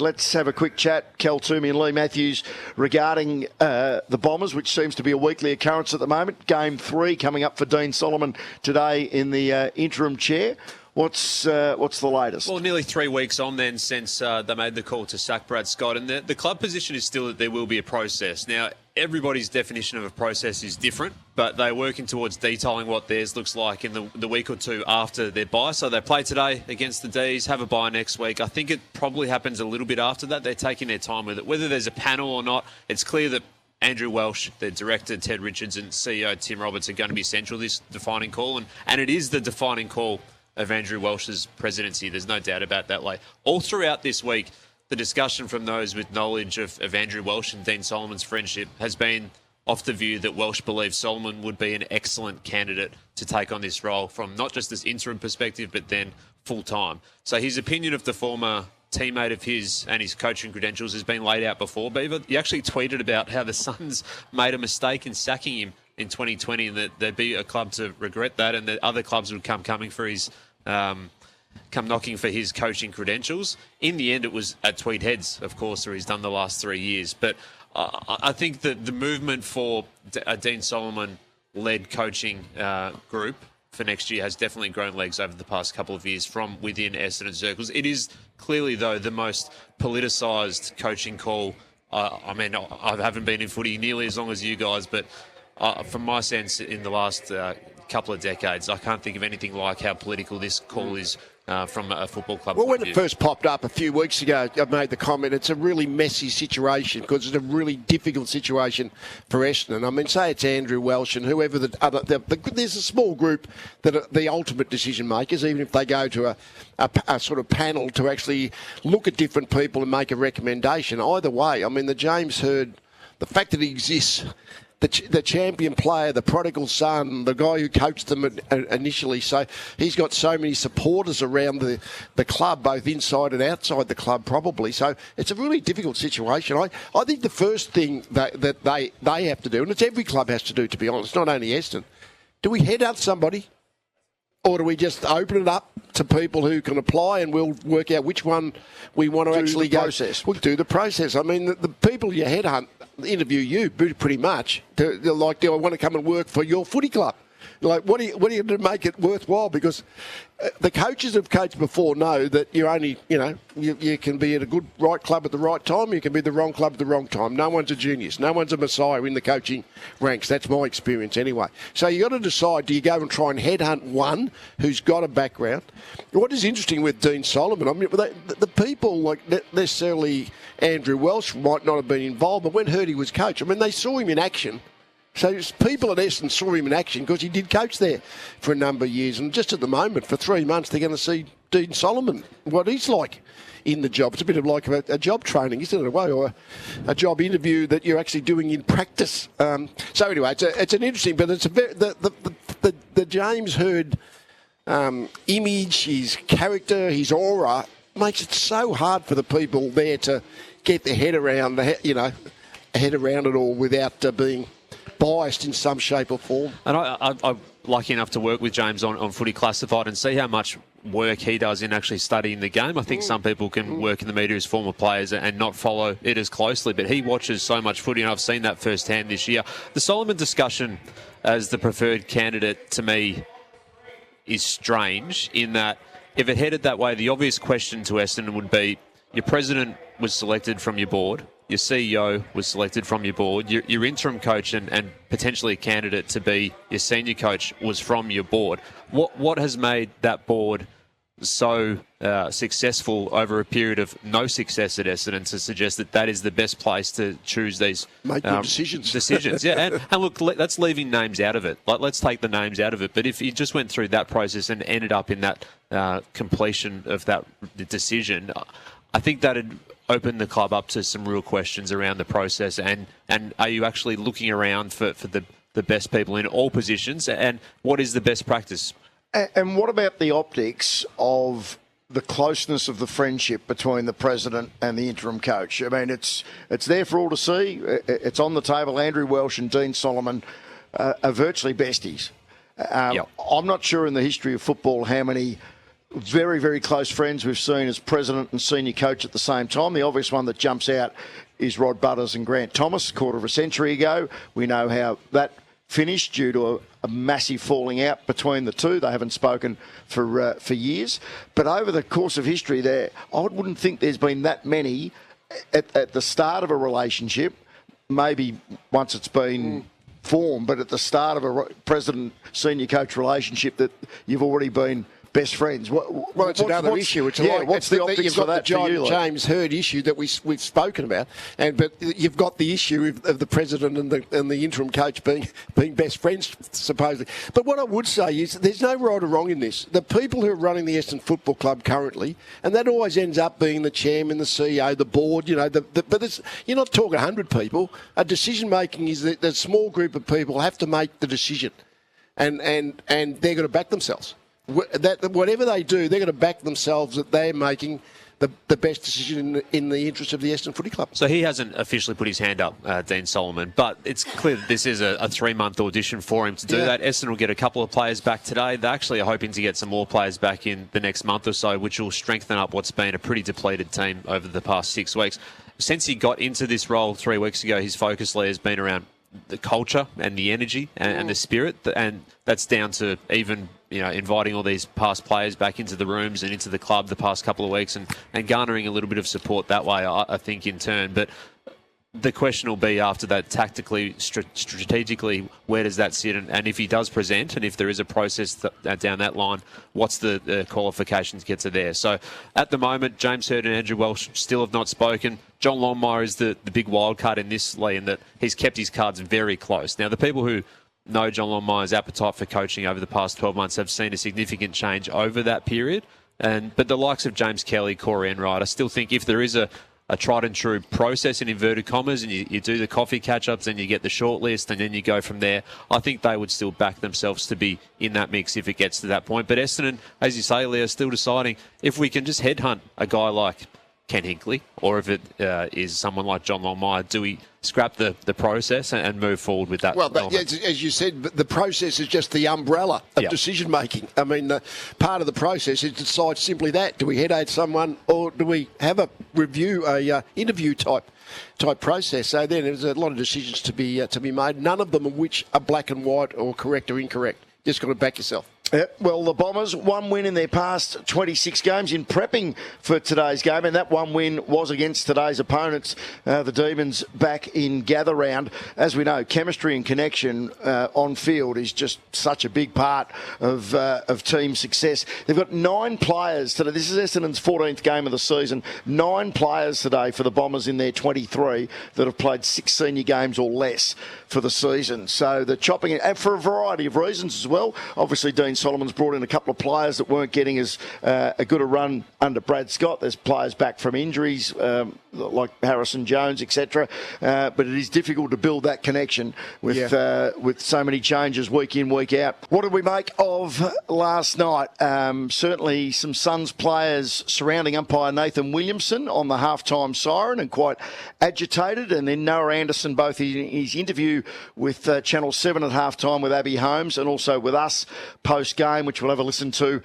let's have a quick chat, Twomey and Leigh Matthews, regarding the Bombers, which seems to be a weekly occurrence at the moment. Game 3 coming up for Dean Solomon today in the interim chair. What's the latest? Well, nearly 3 weeks on then since they made the call to sack Brad Scott, and the club position is still that there will be a process. Now, everybody's definition of a process is different, but they're working towards detailing what theirs looks like in the week or two after their bye. So they play today against the D's, have a bye next week. I think it probably happens a little bit after that. They're taking their time with it. Whether there's a panel or not, it's clear that Andrew Welsh, their director, Ted Richards, and CEO Tim Roberts are going to be central to this defining call, and it is the defining call of Andrew Welsh's presidency. There's no doubt about that. Like, all throughout this week, the discussion from those with knowledge of Andrew Welsh and Dean Solomon's friendship has been off the view that Welsh believes Solomon would be an excellent candidate to take on this role from not just this interim perspective, but then full-time. So his opinion of the former teammate of his and his coaching credentials has been laid out before. Beaver, he actually tweeted about how the Suns made a mistake in sacking him in 2020, and that there'd be a club to regret that, and that other clubs would come knocking for his coaching credentials. In the end, it was at Tweed Heads, of course, where he's done the last 3 years. But I think that the movement for a Dean Solomon-led coaching group for next year has definitely grown legs over the past couple of years from within Essendon circles. It is clearly, though, the most politicised coaching call. I mean, I haven't been in footy nearly as long as you guys, but from my sense, in the last couple of decades, I can't think of anything like how political this call is from a football club. Well, when it first popped up a few weeks ago, I made the comment, it's a really messy situation because it's a really difficult situation for Essendon. I mean, say it's Andrew Welsh and whoever there's a small group that are the ultimate decision makers, even if they go to a sort of panel to actually look at different people and make a recommendation. Either way, I mean, the James Hird, the fact that he exists, the champion player, the prodigal son, the guy who coached them initially. So he's got so many supporters around the club, both inside and outside the club probably. So it's a really difficult situation. I think the first thing that they have to do, and it's every club has to do, to be honest, not only Essendon, do we head out somebody? Or do we just open it up to people who can apply and we'll work out which one we want to actually go? We'll do the process. I mean, the people you headhunt interview you pretty much. They're like, do I want to come and work for your footy club? Like, what are you going to make it worthwhile? Because the coaches have coached before know that you're only, you can be at a good right club at the right time. You can be the wrong club at the wrong time. No one's a genius. No one's a messiah in the coaching ranks. That's my experience anyway. So you got to decide, do you go and try and headhunt one who's got a background? What is interesting with Dean Solomon, I mean, the people like necessarily Andrew Welsh might not have been involved, but when Hirdy was coach, I mean, they saw him in action. So people at Essendon saw him in action because he did coach there for a number of years. And just at the moment, for 3 months, they're going to see Dean Solomon, what he's like in the job. It's a bit of like a job training, isn't it, in a way, or a job interview that you're actually doing in practice. So anyway, it's an interesting, but it's the James Hird image, his character, his aura makes it so hard for the people there to get their head around, it all without being biased in some shape or form. And I'm lucky enough to work with James on Footy Classified and see how much work he does in actually studying the game. I think some people can work in the media as former players and not follow it as closely, but he watches so much footy, and I've seen that firsthand this year. The Solomon discussion as the preferred candidate to me is strange in that if it headed that way, the obvious question to Essendon would be, your president was selected from your board, your CEO was selected from your board, your interim coach and potentially a candidate to be your senior coach was from your board. What has made that board so successful over a period of no success at Essendon to suggest that is the best place to choose these make good decisions? Yeah, and look, that's leaving names out of it. Like, let's take the names out of it. But if you just went through that process and ended up in that completion of that decision, I think that'd open the club up to some real questions around the process and are you actually looking around for the best people in all positions, and what is the best practice? And what about the optics of the closeness of the friendship between the president and the interim coach? I mean, it's there for all to see. It's on the table. Andrew Welsh and Dean Solomon are virtually besties. Yep. I'm not sure in the history of football how many very, very close friends we've seen as president and senior coach at the same time. The obvious one that jumps out is Rod Butters and Grant Thomas, a quarter of a century ago. We know how that finished due to a massive falling out between the two. They haven't spoken for years. But over the course of history there, I wouldn't think there's been that many at the start of a relationship, maybe once it's been formed, but at the start of a president-senior coach relationship that you've already been best friends. Well, it's another issue. What's the optics for that for you? James Hird issue that we've spoken about, but you've got the issue of the president and the interim coach being best friends, supposedly. But what I would say is there's no right or wrong in this. The people who are running the Essendon Football Club currently, and that always ends up being the chairman, the CEO, the board. But you're not talking 100 people. A decision making is that a small group of people have to make the decision, and they're going to back themselves. Whatever they do, they're going to back themselves that they're making the best decision in the interest of the Essendon Footy Club. So he hasn't officially put his hand up, Dean Solomon, but it's clear that this is a 3-month audition for him to do that. Essendon will get a couple of players back today. They actually are hoping to get some more players back in the next month or so, which will strengthen up what's been a pretty depleted team over the past 6 weeks. Since he got into this role 3 weeks ago, his focus, Leigh, has been around the culture and the energy and the spirit, and that's down to even inviting all these past players back into the rooms and into the club the past couple of weeks and garnering a little bit of support that way, I think, in turn. But the question will be after that, tactically, strategically, where does that sit? And if he does present, and if there is a process down that line, what's the qualifications to get to there? So at the moment, James Hird and Andrew Welsh still have not spoken. John Longmire is the big wild card in this, Leigh, in that he's kept his cards very close. Now, the people who know John Longmire's appetite for coaching over the past 12 months have seen a significant change over that period. But the likes of James Kelly, Corey Enright, I still think if there is a tried and true process in inverted commas and you do the coffee catch-ups and you get the shortlist and then you go from there, I think they would still back themselves to be in that mix if it gets to that point. But Essendon, as you say, Leah, still deciding if we can just headhunt a guy like Ken Hinkley, or if it is someone like John Longmire, do we scrap the process and move forward with that? Well, as you said, the process is just the umbrella of decision-making. I mean, part of the process is to decide simply that. Do we headhunt someone, or do we have a review, interview type process? So then there's a lot of decisions to be made, none of them of which are black and white or correct or incorrect. Just got to back yourself. Well, the Bombers, one win in their past 26 games in prepping for today's game, and that one win was against today's opponents, the Demons, back in gather round. As we know, chemistry and connection on field is just such a big part of team success. They've got 9 players today. This is Essendon's 14th game of the season. 9 players today for the Bombers in their 23 that have played 6 senior games or less for the season. So the chopping, and for a variety of reasons as well. Obviously, Dean Solomon's brought in a couple of players that weren't getting as a good a run under Brad Scott. There's players back from injuries like Harrison Jones, etc. But it is difficult to build that connection with so many changes week in, week out. What did we make of last night? Certainly some Suns players surrounding umpire Nathan Williamson on the halftime siren and quite agitated. And then Noah Anderson, both in his interview with Channel 7 at halftime with Abby Holmes and also with us post-game, which we'll have a listen to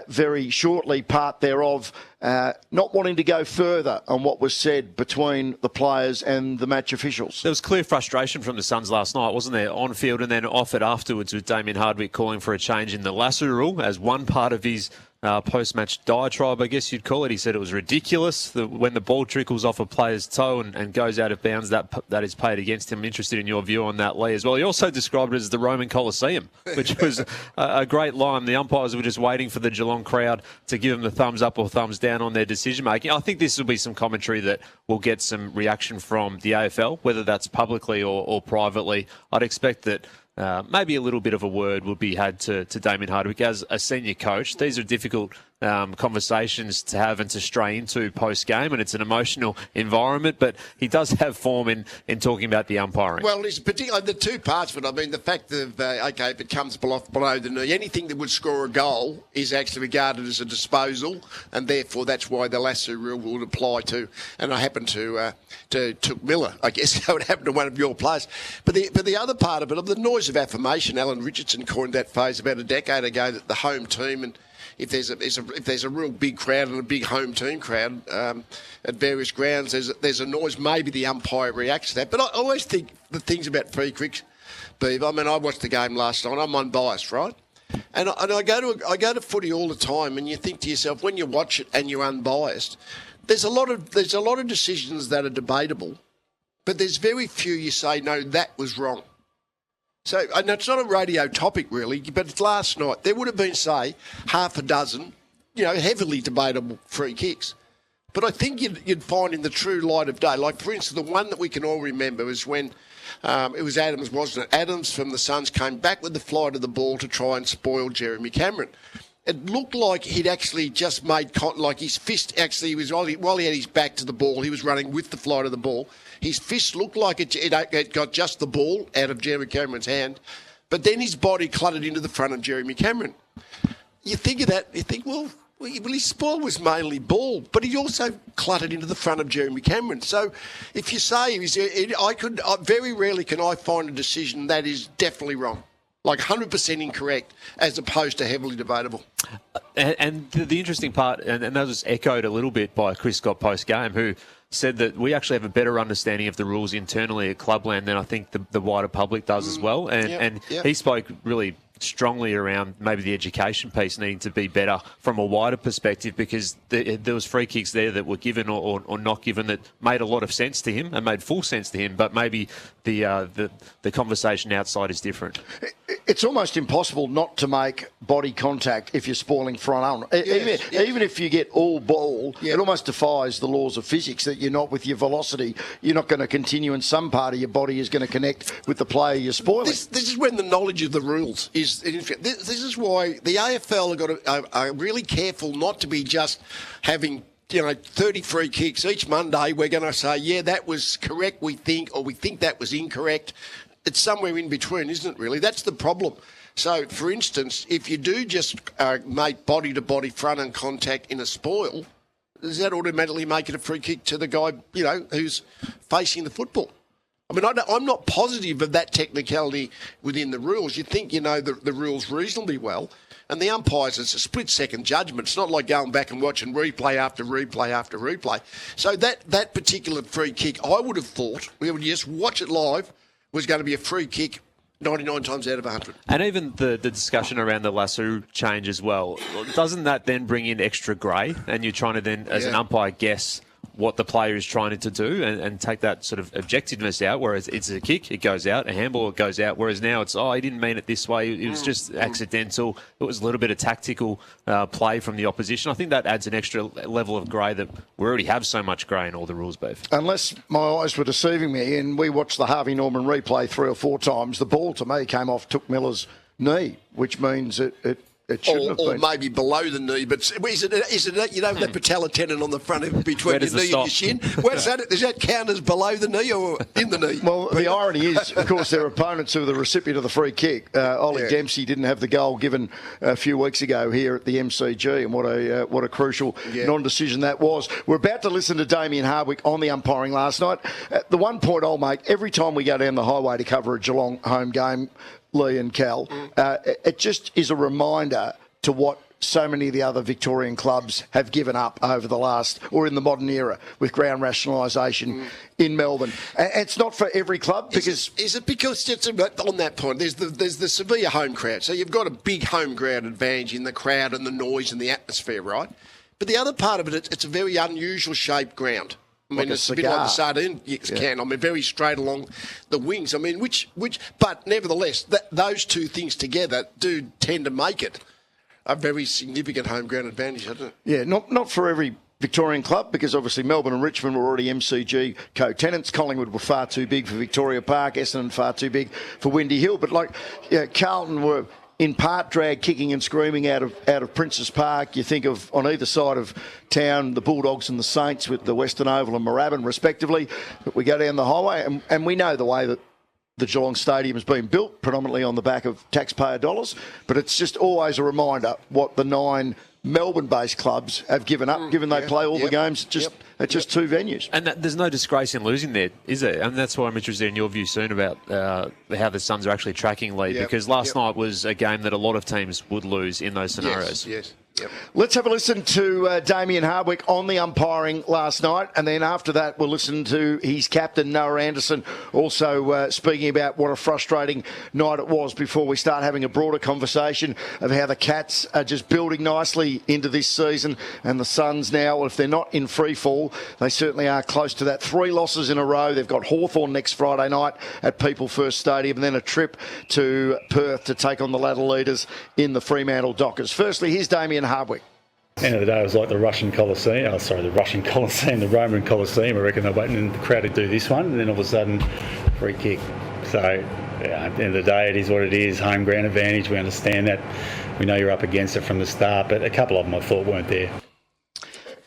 very shortly, part thereof, not wanting to go further on what was said between the players and the match officials. There was clear frustration from the Suns last night, wasn't there, on field and then off it afterwards, with Damien Hardwick calling for a change in the lasso rule as one part of his post-match diatribe, I guess you'd call it. He said it was ridiculous that when the ball trickles off a player's toe and goes out of bounds, that is paid against him. I'm interested in your view on that, Leigh, as well. He also described it as the Roman Colosseum, which was a great line. The umpires were just waiting for the Geelong crowd to give them the thumbs up or thumbs down on their decision-making. I think this will be some commentary that will get some reaction from the AFL, whether that's publicly or privately. I'd expect that maybe a little bit of a word would be had to Damien Hardwick as a senior coach. These are difficult conversations to have and to stray into post-game, and it's an emotional environment, but he does have form in talking about the umpiring. Well, it's particularly the two parts of it. I mean, the fact of, if it comes below the knee, anything that would score a goal is actually regarded as a disposal, and therefore that's why the lasso rule would apply to, and I happen to Took Miller, I guess. That would happen to one of your players. But the other part of it, of the noise of affirmation, Alan Richardson coined that phrase about a decade ago, that the home team and if there's a real big crowd and a big home team crowd at various grounds, there's a noise. Maybe the umpire reacts to that. But I always think the things about free kicks, Beav. I mean, I watched the game last night. I'm unbiased, right? And I go to footy all the time, and you think to yourself, when you watch it and you're unbiased, there's a lot of decisions that are debatable, but there's very few you say, no, that was wrong. So, and it's not a radio topic really, but last night there would have been, say, half a dozen, heavily debatable free kicks. But I think you'd find in the true light of day, like for instance, the one that we can all remember was when it was Adams, wasn't it? Adams from the Suns came back with the flight of the ball to try and spoil Jeremy Cameron. It looked like he'd actually just made like his fist actually was while he had his back to the ball, he was running with the flight of the ball. His fist looked like it got just the ball out of Jeremy Cameron's hand, but then his body cluttered into the front of Jeremy Cameron. You think of that, you think, well, his spoil was mainly ball, but he also cluttered into the front of Jeremy Cameron. So if you say, very rarely can I find a decision that is definitely wrong. Like 100% incorrect, as opposed to heavily debatable. And the interesting part, and that was echoed a little bit by Chris Scott post-game, who said that we actually have a better understanding of the rules internally at Clubland than I think the wider public does as well. And he spoke really strongly around maybe the education piece needing to be better from a wider perspective, because there was free kicks there that were given or not given that made a lot of sense to him and made full sense to him, but maybe the conversation outside is different. It's almost impossible not to make body contact if you're spoiling front arm. Even if you get all ball, it almost defies the laws of physics that you're not, with your velocity, you're not going to continue, and some part of your body is going to connect with the player you're spoiling. This is when the knowledge of the rules is. This is why the AFL are really careful not to be just having 30 free kicks each Monday. We're going to say, yeah, that was correct, we think, or we think that was incorrect. It's somewhere in between, isn't it, really? That's the problem. So, for instance, if you do just make body-to-body front-end contact in a spoil, does that automatically make it a free kick to the guy, who's facing the football? I mean, I'm not positive of that technicality within the rules. You think you know the rules reasonably well, and the umpires, it's a split-second judgment. It's not like going back and watching replay after replay after replay. So that particular free kick, I would have thought, we would just watch it live, was going to be a free kick 99 times out of 100. And even the discussion around the lasso change as well, doesn't that then bring in extra grey, and you're trying to then, as an umpire, guess what the player is trying to do and take that sort of objectiveness out, whereas it's a kick, it goes out, a handball, it goes out, whereas now it's, he didn't mean it this way, it was just accidental, it was a little bit of tactical play from the opposition. I think that adds an extra level of grey that we already have so much grey in all the rules, Beef. Unless my eyes were deceiving me, and we watched the Harvey Norman replay 3 or 4 times, the ball to me came off Took Miller's knee, which means it shouldn't have been. Or maybe below the knee, but is it that patella tendon on the front of between your knee and your shin? Does that count as below the knee or in the knee? Well, the irony is, of course, their opponents who were the recipient of the free kick, Ollie Dempsey, didn't have the goal given a few weeks ago here at the MCG, and what a crucial non-decision that was. We're about to listen to Damien Hardwick on the umpiring last night. The one point I'll make, every time we go down the highway to cover a Geelong home game, Lee and Cal, it just is a reminder to what so many of the other Victorian clubs have given up over the last, or in the modern era, with ground rationalisation in Melbourne. And it's not for every club, because... Is it because, on that point, there's the severe home crowd, so you've got a big home ground advantage in the crowd and the noise and the atmosphere, right? But the other part of it, it's a very unusual shaped ground. I mean, it's a bit like the sardine can. I mean, very straight along the wings. I mean, but nevertheless, those two things together do tend to make it a very significant home ground advantage, doesn't it? Yeah, not for every Victorian club, because obviously Melbourne and Richmond were already MCG co-tenants. Collingwood were far too big for Victoria Park. Essendon far too big for Windy Hill. But Carlton were in part drag kicking and screaming out of Princes Park. You think of, on either side of town, the Bulldogs and the Saints with the Western Oval and Moorabbin respectively. But we go down the highway and we know the way that the Geelong Stadium has been built, predominantly on the back of taxpayer dollars. But it's just always a reminder what the 9 Melbourne-based clubs have given up, given they play all the games at just 2 venues. And there's no disgrace in losing there, is there? And that's why I'm interested in your view soon about how the Suns are actually tracking Leigh, because last night was a game that a lot of teams would lose in those scenarios. Yes. Let's have a listen to Damien Hardwick on the umpiring last night, and then after that we'll listen to his captain, Noah Anderson, also speaking about what a frustrating night it was before we start having a broader conversation of how the Cats are just building nicely into this season, and the Suns now, if they're not in free fall, they certainly are close to that. 3 losses in a row. They've got Hawthorn next Friday night at People First Stadium, and then a trip to Perth to take on the ladder leaders in the Fremantle Dockers. Firstly, here's Damien Hardwick. End of the day, it was like the Roman Colosseum. The Roman Colosseum. I reckon they're waiting in the crowd to do this one, and then all of a sudden, free kick. So, at the end of the day, it is what it is. Home ground advantage. We understand that. We know you're up against it from the start, but a couple of them I thought weren't there.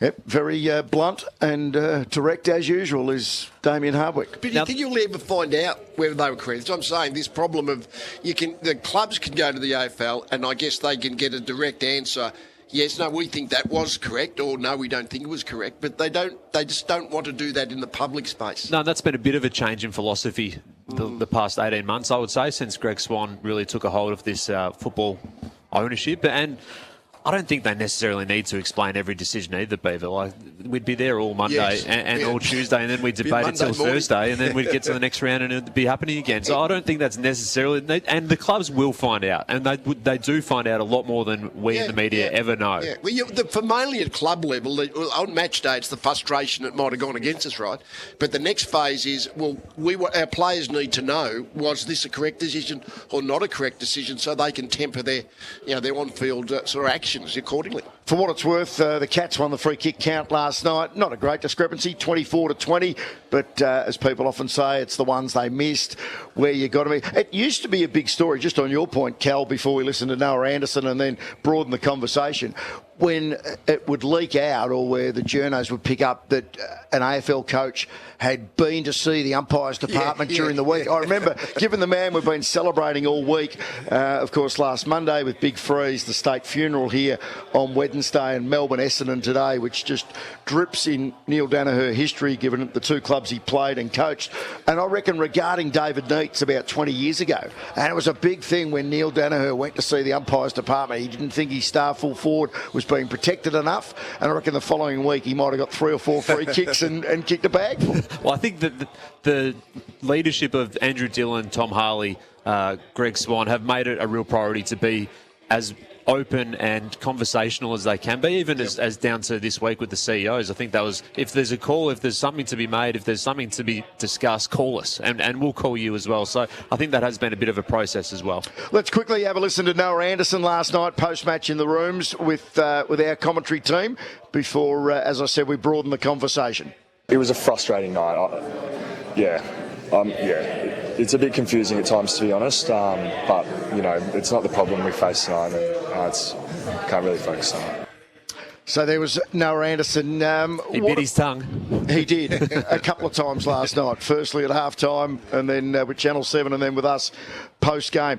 Yep, very blunt and direct as usual is Damien Hardwick. But do you think you'll ever find out whether they were correct? So I'm saying this problem of the clubs can go to the AFL and I guess they can get a direct answer. Yes, no, we think that was correct, or no, we don't think it was correct. But they just don't want to do that in the public space. No, that's been a bit of a change in philosophy the past 18 months, I would say, since Greg Swan really took a hold of this football ownership. And I don't think they necessarily need to explain every decision either, Beaver. We'd be there all Monday and all Tuesday, and then we'd debate it till Thursday, and then we'd get to the next round and it'd be happening again. So I don't think that's necessarily... And the clubs will find out, and they do find out a lot more than we in the media ever know. Yeah. Well, for mainly at club level, on match day, it's the frustration that might have gone against us, right? But the next phase is, our players need to know, was this a correct decision or not a correct decision, so they can temper their on-field sort of actions accordingly. For what it's worth, the Cats won the free kick count last night. Not a great discrepancy, 24-20, but as people often say, it's the ones they missed where you got to be. It used to be a big story, just on your point, Cal, before we listened to Noah Anderson and then broaden the conversation, when it would leak out or where the journos would pick up that an AFL coach had been to see the umpires department during the week. I remember giving the man we've been celebrating all week, of course, last Monday with Big Freeze, the state funeral here on Wednesday, and Melbourne Essendon today, which just drips in Neil Danaher history, given the 2 clubs he played and coached. And I reckon regarding David Neitz about 20 years ago, and it was a big thing when Neil Danaher went to see the umpires department. He didn't think his star full forward was being protected enough, and I reckon the following week he might have got 3 or 4 free kicks and kicked a bag full. Well, I think that the leadership of Andrew Dillon, Tom Harley, Greg Swan have made it a real priority to be as open and conversational as they can be, even as down to this week with the CEOs. I think that was, if there's a call, if there's something to be made, if there's something to be discussed, call us, and we'll call you as well. So I think that has been a bit of a process as well. Let's quickly have a listen to Noah Anderson last night, post-match in the rooms with our commentary team before, as I said, we broaden the conversation. It was a frustrating night. It's a bit confusing at times, to be honest, but, it's not the problem we face tonight, and can't really focus on it. So there was Noah Anderson. He bit his tongue. He did a couple of times last night. Firstly at half-time, and then with Channel 7, and then with us post-game.